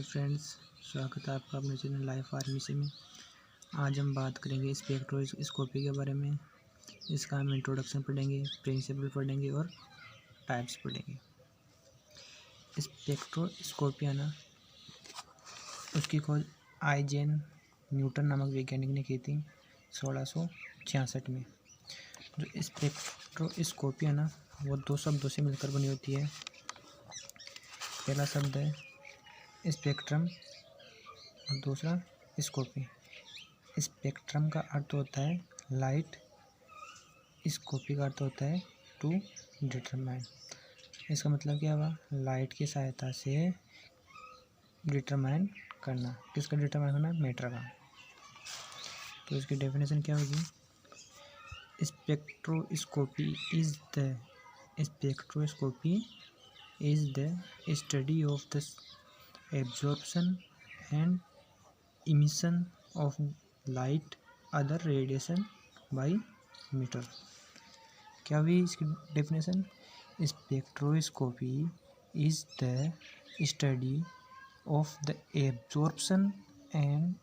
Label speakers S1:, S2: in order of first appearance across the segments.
S1: Hi friends, स्वागत है आपका अपने चैनल लाइफ फार्मेसी में। आज हम बात करेंगे स्पेक्ट्रोस्कोपी के बारे में। इसका हम इंट्रोडक्शन पढ़ेंगे, प्रिंसिपल पढ़ेंगे और टाइप्स पढ़ेंगे। स्पेक्ट्रोस्कोपी है ना, उसकी खोज आइजेन न्यूटन नामक वैज्ञानिक ने की थी 1666 में। जो स्पेक्ट्रोस्कोपी है ना, वो दो शब्दों से मिलकर बनी होती है। पहला शब्द है स्पेक्ट्रम और दूसरा स्कोपी। स्पेक्ट्रम का अर्थ होता है लाइट, स्कोपी का अर्थ होता है टू डिटरमाइन। इसका मतलब क्या हुआ? लाइट की सहायता से डिटरमाइन करना। किसका डिटरमाइन करना? मैटर का। तो इसकी डेफिनेशन क्या होगी? Spectroscopy is the study of the absorption and emission of light other radiation by matter। क्या हुई इसकी definition? Spectroscopy is the study of the absorption and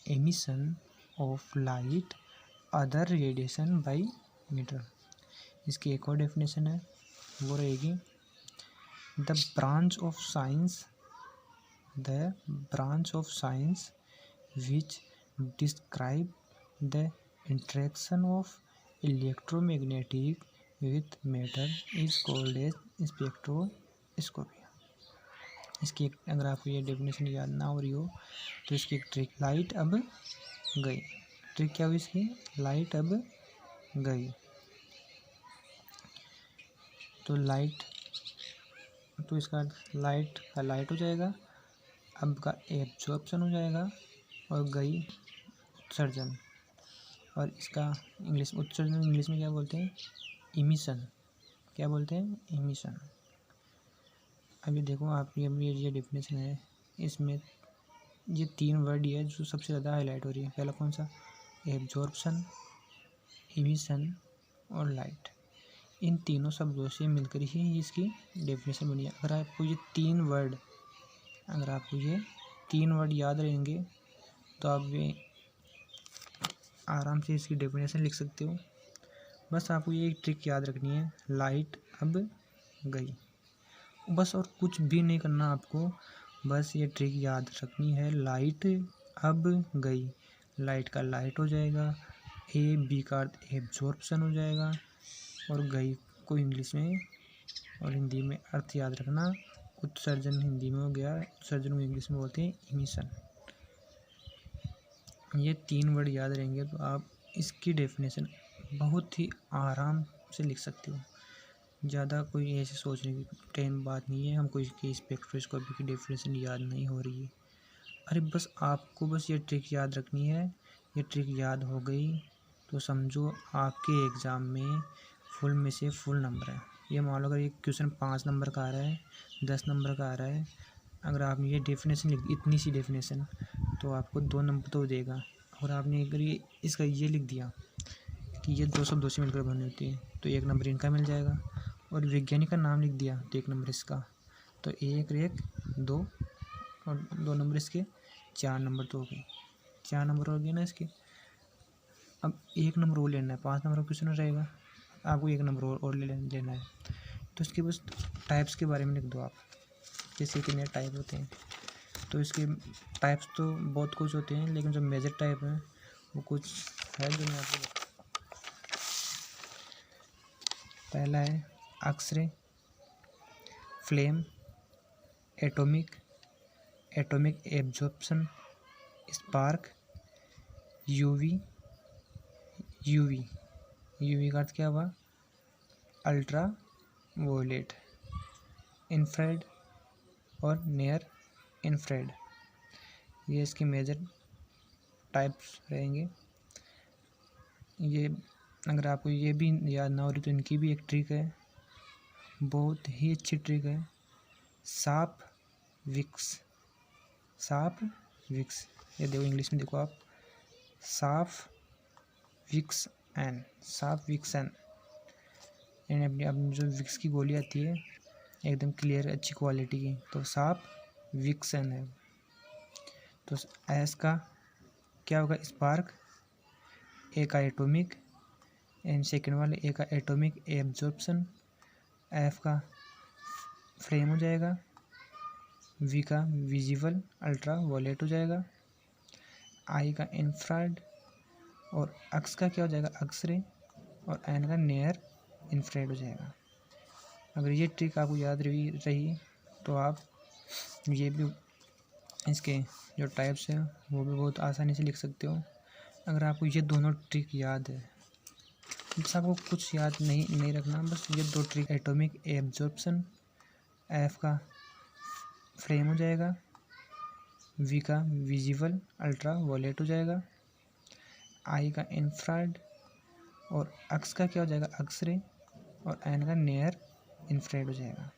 S1: emission of light other radiation by matter. इसकी एक और definition है, वो रहेगी the branch of science which describe the interaction of electromagnetic with matter is called as spectroscopy। इसकी एक, अगर आपको ये डेफिनेशन याद ना हो रही हो तो इसकी एक ट्रिक, लाइट अब गई। ट्रिक क्या हुई इसकी? लाइट अब गई। तो लाइट, तो इसका लाइट का लाइट हो जाएगा, अब का एब्जॉर्प्शन हो जाएगा और गई उत्सर्जन। और इसका उत्सर्जन इंग्लिश में क्या बोलते हैं? इमिशन। क्या बोलते हैं? इमिशन। अभी देखो आप, ये डेफिनेशन है, इसमें ये तीन वर्ड ही है जो सबसे ज़्यादा हाईलाइट हो रही है। पहला कौन सा? एब्जॉर्प्शन, इमिशन और लाइट। इन तीनों शब्दों से मिलकर ही इसकी डेफिनेशन बनी है। अगर आपको ये तीन वर्ड याद रहेंगे तो आप भी आराम से इसकी डेफिनेशन लिख सकते हो। बस आपको ये एक ट्रिक याद रखनी है, लाइट अब गई। बस और कुछ भी नहीं करना आपको, बस ये ट्रिक याद रखनी है, लाइट अब गई। लाइट का लाइट हो जाएगा, बी का अर्थ एब्जॉर्प्शन हो जाएगा, और गई को इंग्लिश में और हिंदी में अर्थ याद रखना। उत्सर्जन हिंदी में हो गया, उत्सर्जन को इंग्लिश में बोलते हैं इमिशन। ये तीन वर्ड याद रहेंगे तो आप इसकी डेफिनेशन बहुत ही आराम से लिख सकते हो। ज़्यादा कोई ऐसे सोचने की टाइम बात नहीं है हमको इसकी स्पेक्ट्रोस्कोपी की डेफिनेशन याद नहीं हो रही है। अरे बस आपको बस ये ट्रिक याद रखनी है। ये ट्रिक याद हो गई तो समझो आपके एग्ज़ाम में फुल में से फुल नंबर है। ये मान लो अगर ये क्वेश्चन 5 नंबर का आ रहा है, 10 नंबर का आ रहा है, अगर आपने ये डेफिनेशन इतनी सी डेफिनेशन, तो आपको 2 नंबर तो देगा। और आपने अगर इसका ये लिख दिया कि ये दो शब्दों से मिलकर बनी होती है तो 1 नंबर इनका मिल जाएगा। और वैज्ञानिक का नाम लिख दिया तो 1 नंबर इसका, तो 1 2 और 2 नंबर इसके, 4 नंबर तो हो गए। 4 नंबर हो गए ना इसके। अब 1 नंबर और लेना है, 5 नंबर क्वेश्चन रहेगा, आपको 1 नंबर और लेना है। तो इसके बस टाइप्स के बारे में लिख दो आप, जैसे कितने टाइप होते हैं। तो इसके टाइप्स तो बहुत कुछ होते हैं, लेकिन जो मेजर टाइप है वो कुछ है जो मैं आपको। पहला है X ray, flame, atomic absorption, spark, UV का अर्थ क्या हुआ? अल्ट्रा वोलेट, इन्फ्रारेड और नियर इन्फ्रारेड। ये इसके मेजर टाइप्स रहेंगे। ये अगर आपको ये भी याद ना हो रही तो इनकी भी एक ट्रिक है, बहुत ही अच्छी ट्रिक है, साप विक्स। ये देखो इंग्लिश में देखो आप, साफ विक्स एन। यानी अपनी जो विक्स की गोली आती है एकदम क्लियर अच्छी क्वालिटी की, तो साफ विक्सन है। तो एस का क्या होगा, स्पार्क, ए का एटॉमिक, एंड सेकेंड वाले ए का एटॉमिक एब्जॉर्प्शन, एफ का फ्लेम हो जाएगा, वी का विजिबल अल्ट्रा वायलेट हो जाएगा, आई का इंफ्रारेड, और एक्स का क्या हो जाएगा, एक्सरे, और एन का नियर इंफ्रारेड हो जाएगा। अगर ये ट्रिक आपको याद रही तो आप ये भी इसके जो टाइप्स हैं वो भी बहुत आसानी से लिख सकते हो। अगर आपको ये दोनों ट्रिक याद है, बस आपको कुछ याद नहीं रखना, बस ये दो ट्रिक, एटॉमिक एब्जॉर्प्शन, एफ का फ्लेम हो जाएगा, वी का विजिबल अल्ट्रा वायलेट हो जाएगा, आई का इंफ्रारेड, और एक्स का क्या हो जाएगा, एक्सरे, और एन का नियर इंफ्रारेड हो जाएगा।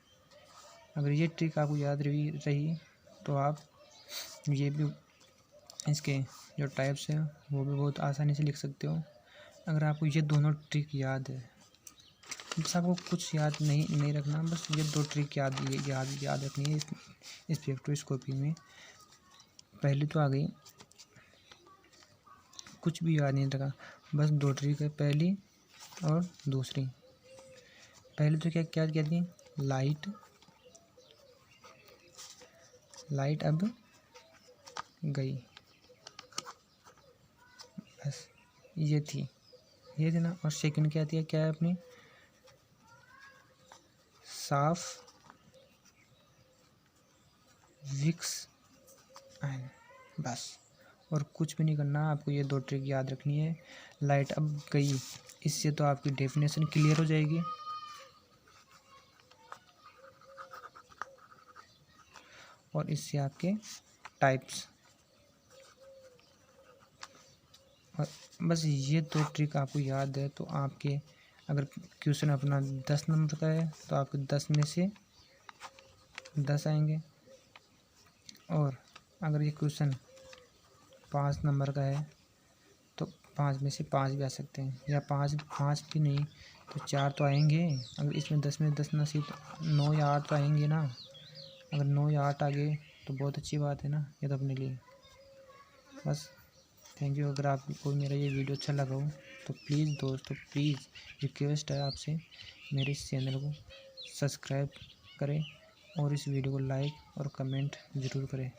S1: अगर ये ट्रिक आपको याद रही तो आप ये भी इसके जो टाइप्स हैं वो भी बहुत आसानी से लिख सकते हो। अगर आपको ये दोनों ट्रिक याद है, बस आपको कुछ याद नहीं रखना, बस ये दो ट्रिक याद रखनी है इस स्पेक्ट्रोस्कोपी में। पहली तो आ गई, कुछ भी याद नहीं रखा, बस दो ट्रिक है, पहली और दूसरी। पहले तो क्या क्या कहती है, लाइट अब गई, बस ये थी ना। और सेकंड क्या आती है, क्या है अपनी, साफ विक्स आयन, बस। और कुछ भी नहीं करना, आपको ये दो ट्रिक याद रखनी है। लाइट अब गई, इससे तो आपकी डेफिनेशन क्लियर हो जाएगी, और इससे आपके टाइप्स, और बस ये दो ट्रिक आपको याद है तो आपके, अगर क्वेश्चन अपना 10 नंबर का है तो आपके 10 में से 10 आएंगे, और अगर ये क्वेश्चन 5 नंबर का है तो 5 में से 5 भी आ सकते हैं, या 5 भी नहीं तो 4 तो आएंगे। अगर इसमें 10 में 10 नसीब, 9 या 8 तो आएंगे ना। अगर 9 या 8 आ गए तो बहुत अच्छी बात है ना, ये तो अपने लिए। बस थैंक यू। अगर आपको मेरा ये वीडियो अच्छा लगा हो तो प्लीज़ दोस्तों, प्लीज़ रिक्वेस्ट है आपसे, मेरे इस चैनल को सब्सक्राइब करें और इस वीडियो को लाइक और कमेंट ज़रूर करें।